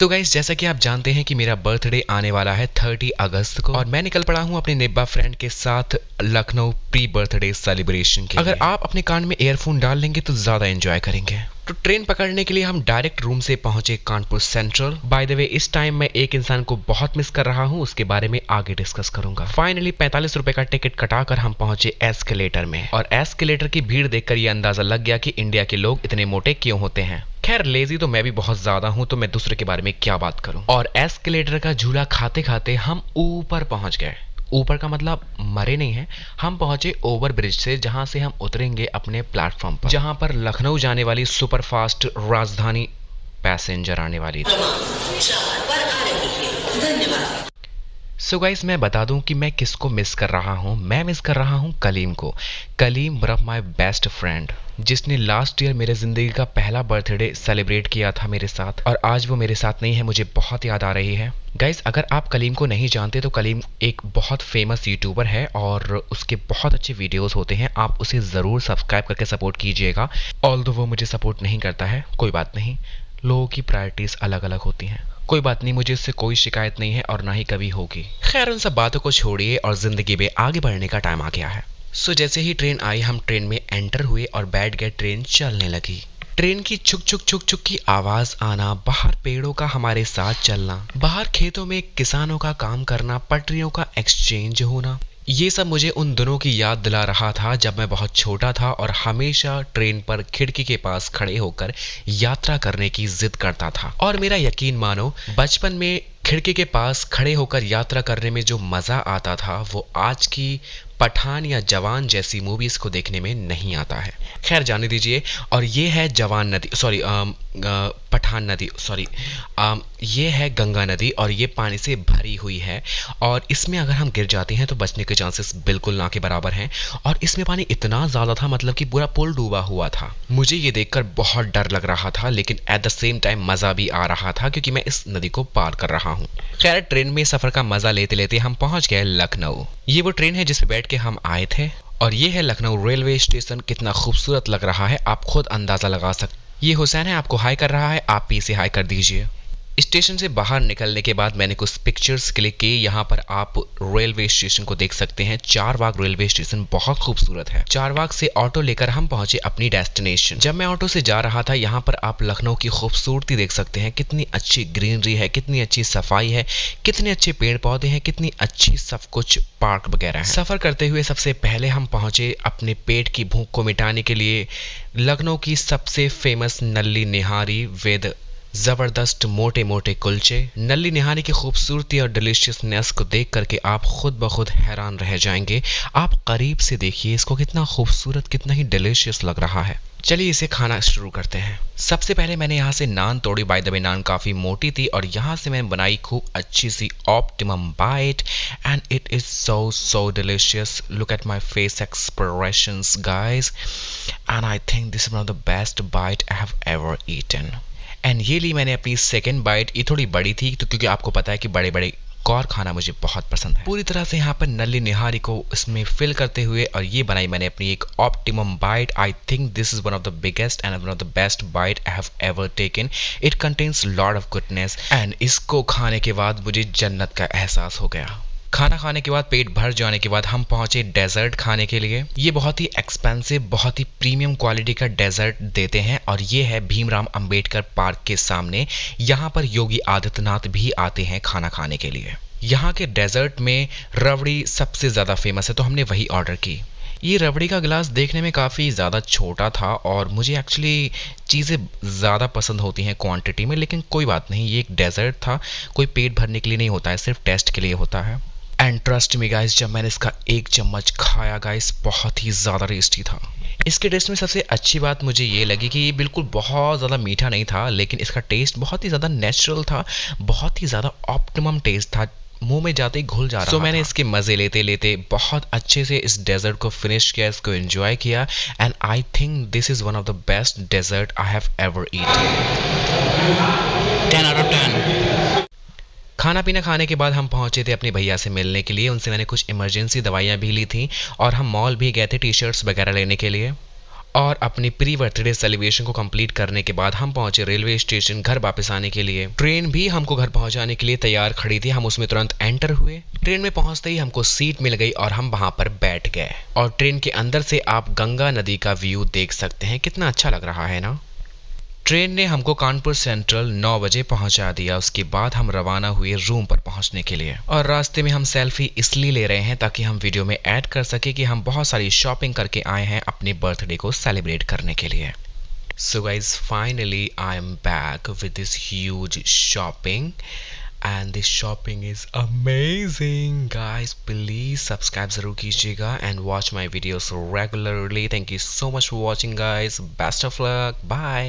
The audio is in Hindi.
तो गाइस, जैसा कि आप जानते हैं कि मेरा बर्थडे आने वाला है 30 अगस्त को और मैं निकल पड़ा हूँ अपने निब्बा फ्रेंड के साथ लखनऊ प्री बर्थडे सेलिब्रेशन के लिए। अगर आप अपने कान में ईयरफोन डाल लेंगे तो ज्यादा एंजॉय करेंगे। तो ट्रेन पकड़ने के लिए हम डायरेक्ट रूम से पहुंचे Kanpur central. By the way, इस टाइम मैं एक इंसान को बहुत मिस कर रहा हूं, उसके बारे में आगे डिस्कस करूंगा। फाइनली 45 रुपए का टिकट कटाकर हम पहुंचे एस्केलेटर में और एस्केलेटर की भीड़ देखकर यह अंदाजा लग गया कि इंडिया के लोग इतने मोटे क्यों होते हैं। खैर, लेजी तो मैं भी बहुत ज्यादा हूं, तो मैं दूसरे के बारे में क्या बात करूं। और एस्केलेटर का झूला खाते खाते हम ऊपर पहुंच गए। ऊपर का मतलब मरे नहीं है, हम पहुंचे ओवर ब्रिज से, जहां से हम उतरेंगे अपने प्लेटफॉर्म पर, जहां पर लखनऊ जाने वाली सुपरफास्ट राजधानी पैसेंजर आने वाली थी। सो गाइस, मैं बता दूं कि मैं किसको मिस कर रहा हूं। मैं मिस कर रहा हूं कलीम को। Kaleem one of my best friend, जिसने लास्ट ईयर मेरे जिंदगी का पहला बर्थडे सेलिब्रेट किया था मेरे साथ, और आज वो मेरे साथ नहीं है। मुझे बहुत याद आ रही है। गाइस, अगर आप कलीम को नहीं जानते तो कलीम एक बहुत फेमस यूट्यूबर है और उसके बहुत अच्छे वीडियोस होते हैं। आप उसे ज़रूर सब्सक्राइब करके सपोर्ट कीजिएगा। ऑल्दो वो मुझे सपोर्ट नहीं करता है, कोई बात नहीं, लोगों की प्रायोरिटीज़ अलग अलग होती हैं। कोई बात नहीं, मुझे इससे कोई शिकायत नहीं है और ना ही कभी होगी। खैर, उन सब बातों को छोड़िए और जिंदगी में आगे बढ़ने का टाइम आ गया है। सो जैसे ही ट्रेन आई, हम ट्रेन में एंटर हुए और बैठ गए। ट्रेन चलने लगी। ट्रेन की छुक छुक छुक छुक की आवाज आना, बाहर पेड़ों का हमारे साथ चलना, बाहर खेतों में किसानों का काम करना, पटरियों का एक्सचेंज होना, ये सब मुझे उन दिनों की याद दिला रहा था जब मैं बहुत छोटा था और हमेशा ट्रेन पर खिड़की के पास खड़े होकर यात्रा करने की जिद करता था। और मेरा यकीन मानो, बचपन में खिड़की के पास खड़े होकर यात्रा करने में जो मजा आता था वो आज की पठान या जवान जैसी मूवीज को देखने में नहीं आता है। खैर, जाने दीजिए। और ये है जवान नदी, सॉरी पठान नदी, सॉरी ये है गंगा नदी और ये पानी से भरी हुई है और इसमें अगर हम गिर जाते हैं तो बचने के चांसेस बिल्कुल ना के बराबर हैं। और इसमें पानी इतना ज़्यादा था, मतलब कि पूरा पुल डूबा हुआ था। मुझे ये देखकर बहुत डर लग रहा था, लेकिन एट द सेम टाइम मज़ा भी आ रहा था क्योंकि मैं इस नदी को पार कर रहा हूँ। खैर, ट्रेन में सफ़र का मज़ा लेते लेते हम पहुँच गए लखनऊ। ये वो ट्रेन है जिस पे बैठ के हम आए थे और ये है लखनऊ रेलवे स्टेशन। कितना खूबसूरत लग रहा है, आप खुद अंदाज़ा लगा सकते। ये हुसैन है, आपको हाई कर रहा है, आप भी इसे हाई कर दीजिए। स्टेशन से बाहर निकलने के बाद मैंने कुछ पिक्चर्स क्लिक की। यहाँ पर आप रेलवे स्टेशन को देख सकते हैं। चारबाग रेलवे स्टेशन बहुत खूबसूरत है। चारबाग से ऑटो लेकर हम पहुंचे अपनी डेस्टिनेशन। जब मैं ऑटो से जा रहा था, यहाँ पर आप लखनऊ की खूबसूरती देख सकते हैं। कितनी अच्छी ग्रीनरी है, कितनी अच्छी सफाई है, कितने अच्छे पेड़ पौधे हैं, कितनी अच्छी सब कुछ पार्क वगैरह है। सफर करते हुए सबसे पहले हम पहुंचे अपने पेट की भूख को मिटाने के लिए लखनऊ की सबसे फेमस नल्ली निहारी विद जबरदस्त मोटे मोटे कुलचे। नल्ली निहारी की खूबसूरती और डिलीशियसनेस को देख करके आप खुद ब खुद हैरान रह जाएंगे। आप करीब से देखिए इसको, कितना खूबसूरत, कितना ही डिलीशियस लग रहा है। चलिए इसे खाना शुरू करते हैं। सबसे पहले मैंने यहाँ से नान तोड़ी। बाय द वे, नान काफ़ी मोटी थी और यहाँ से मैंने बनाई खूब अच्छी सी optimum bite and it is so delicious. Look at my face expressions guys, and I think this is one of the best bite I have ever eaten. And ये ली मैंने अपनी सेकेंड बाइट। ये थोड़ी बड़ी थी तो क्योंकि आपको पता है कि बड़े बड़े कौर खाना मुझे बहुत पसंद है। पूरी तरह से यहाँ पर नल्ली निहारी को इसमें फिल करते हुए और ये बनाई मैंने अपनी एक optimum bite. I think this is one of the biggest and one of the best bite I have ever taken. It contains lot of goodness and इसको खाने के बाद मुझे जन्नत का एहसास हो गया। खाना खाने के बाद, पेट भर जाने के बाद हम पहुंचे डेजर्ट खाने के लिए। ये बहुत ही एक्सपेंसिव, बहुत ही प्रीमियम क्वालिटी का डेजर्ट देते हैं और ये है भीमराव अंबेडकर पार्क के सामने। यहाँ पर योगी आदित्यनाथ भी आते हैं खाना खाने के लिए। यहाँ के डेजर्ट में रबड़ी सबसे ज़्यादा फेमस है तो हमने वही ऑर्डर की। ये रबड़ी का गिलास देखने में काफ़ी ज़्यादा छोटा था और मुझे एक्चुअली चीज़ें ज़्यादा पसंद होती हैं क्वांटिटी में, लेकिन कोई बात नहीं, ये एक डेजर्ट था, कोई पेट भरने के लिए नहीं होता है, सिर्फ टेस्ट के लिए होता है। एंड ट्रस्ट मी गाइस, जब मैंने इसका एक चम्मच खाया गाइस, बहुत ही ज़्यादा टेस्टी था। इसके टेस्ट में सबसे अच्छी बात मुझे ये लगी कि ये बिल्कुल बहुत ज़्यादा मीठा नहीं था, लेकिन इसका टेस्ट बहुत ही ज़्यादा नेचुरल था, बहुत ही ज़्यादा ऑप्टिमम टेस्ट था, मुंह में जाते ही घुल जा रहा था। तो मैंने इसके मज़े लेते लेते बहुत अच्छे से इस डेजर्ट को फिनिश किया, इसको एंजॉय किया and I think this is one of the best dessert I have ever eaten. 10 out of 10। खाना पीना खाने के बाद हम पहुंचे थे अपने भैया से मिलने के लिए। उनसे मैंने कुछ इमरजेंसी दवाइयाँ भी ली थी और हम मॉल भी गए थे टी शर्ट्स वगैरह लेने के लिए। और अपनी प्री बर्थडे सेलिब्रेशन को कंप्लीट करने के बाद हम पहुंचे रेलवे स्टेशन घर वापस आने के लिए। ट्रेन भी हमको घर पहुंचाने के लिए तैयार खड़ी थी, हम उसमें तुरंत एंटर हुए। ट्रेन में पहुंचते ही हमको सीट मिल गई और हम वहां पर बैठ गए। और ट्रेन के अंदर से आप गंगा नदी का व्यू देख सकते हैं, कितना अच्छा लग रहा है ना। ट्रेन ने हमको कानपुर सेंट्रल 9 बजे पहुंचा दिया। उसके बाद हम रवाना हुए रूम पर पहुंचने के लिए। और रास्ते में हम सेल्फी इसलिए ले रहे हैं ताकि हम वीडियो में ऐड कर सके कि हम बहुत सारी शॉपिंग करके आए हैं अपने बर्थडे को सेलिब्रेट करने के लिए। So guys, finally I am back with this huge shopping and this shopping is amazing guys. Please subscribe जरूर कीजिएगा and watch my videos regularly. Thank you so much for watching guys. Best of luck. Bye.